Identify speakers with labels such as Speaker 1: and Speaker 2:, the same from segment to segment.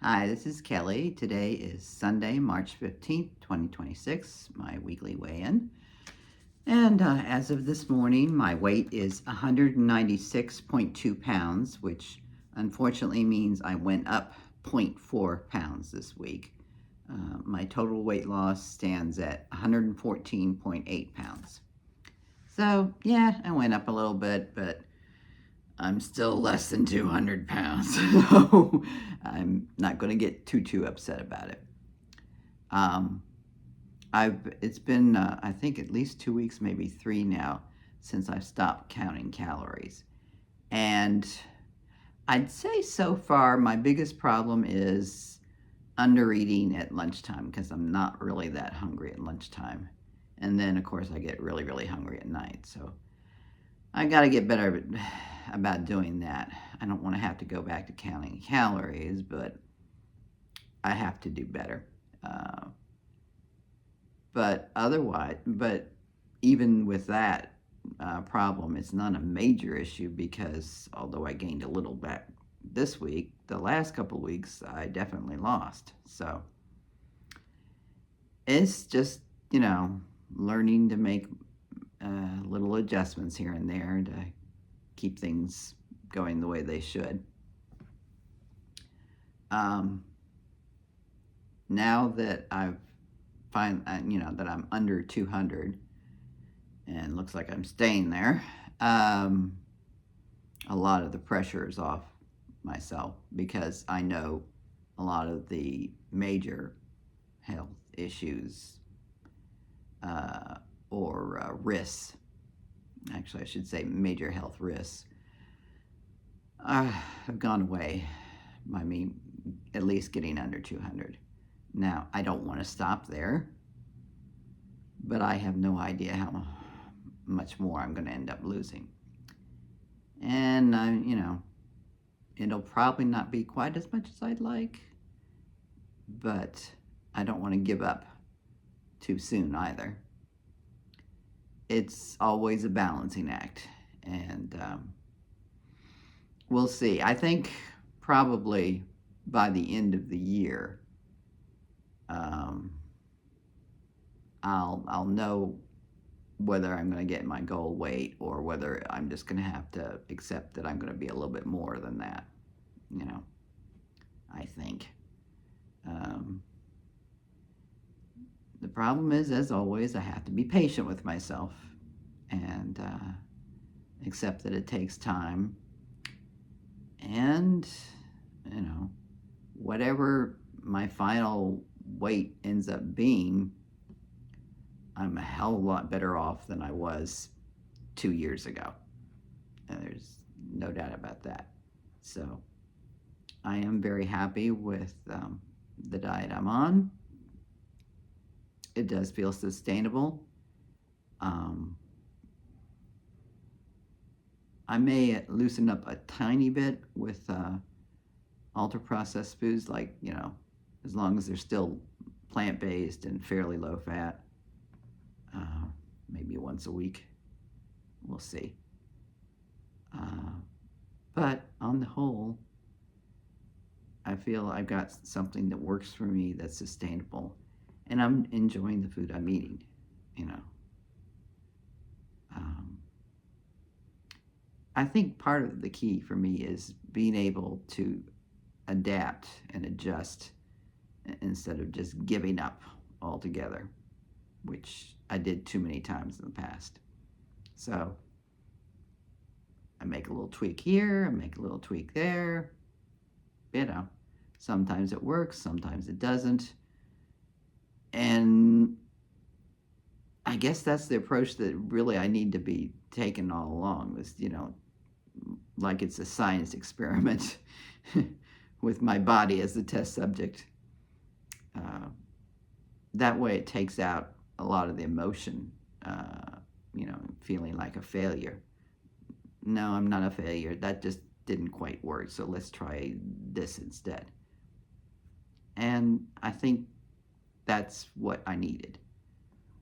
Speaker 1: Hi, this is Kelly. Today is Sunday, March 15th, 2026, my weekly weigh-in. And as of this morning, my weight is 196.2 pounds, which unfortunately means I went up 0.4 pounds this week. My total weight loss stands at 114.8 pounds. So, yeah, I went up a little bit, but I'm still less than 200 pounds, so I'm not going to get too upset about it. It's been, I think, at least 2 weeks, maybe 3 now, since I've stopped counting calories. And I'd say so far my biggest problem is undereating at lunchtime because I'm not really that hungry at lunchtime. And then, of course, I get really hungry at night. So I got to get better about doing that. I don't want to have to go back to counting calories, but I have to do better. But even with that problem, it's not a major issue because although I gained a little back this week, the last couple of weeks I definitely lost. So it's just, learning to make little adjustments here and there to keep things going the way they should. Now that that I'm under 200 and looks like I'm staying there, a lot of the pressure is off myself because I know a lot of the major health issues or risks, actually I should say major health risks, have gone away by me at least getting under 200. Now, I don't want to stop there, but I have no idea how much more I'm going to end up losing. And, it'll probably not be quite as much as I'd like, but I don't want to give up too soon either. It's always a balancing act, and we'll see. I think probably by the end of the year, I'll know whether I'm going to get my goal weight or whether I'm just going to have to accept that I'm going to be a little bit more than that, I think. The problem is, as always, I have to be patient with myself and accept that it takes time. And, whatever my final weight ends up being, I'm a hell of a lot better off than I was 2 years ago. And there's no doubt about that. So I am very happy with the diet I'm on. It does feel sustainable. I may loosen up a tiny bit with ultra-processed foods, like, as long as they're still plant-based and fairly low-fat. Maybe once a week. We'll see. But on the whole, I feel I've got something that works for me that's sustainable, and I'm enjoying the food I'm eating, I think part of the key for me is being able to adapt and adjust instead of just giving up altogether, which I did too many times in the past. So I make a little tweak here, I make a little tweak there. Sometimes it works, sometimes it doesn't. And I guess that's the approach that really I need to be taking all along, is, like it's a science experiment with my body as the test subject. That way it takes out a lot of the emotion, feeling like a failure. No, I'm not a failure. That just didn't quite work, so let's try this instead. And I think that's what I needed,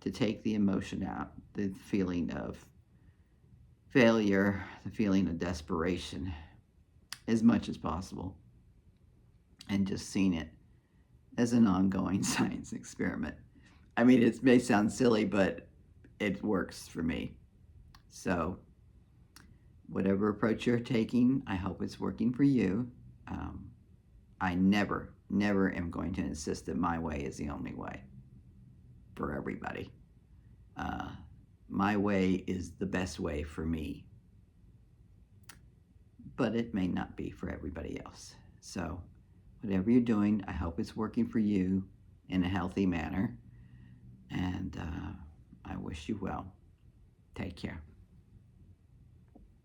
Speaker 1: to take the emotion out, the feeling of failure, the feeling of desperation, as much as possible. and just seen it as an ongoing science experiment. I mean, it may sound silly, but it works for me. So whatever approach you're taking, I hope it's working for you. I never am going to insist that my way is the only way for everybody. My way is the best way for me, but it may not be for everybody else. So whatever you're doing, I hope it's working for you in a healthy manner, and I wish you well. Take care.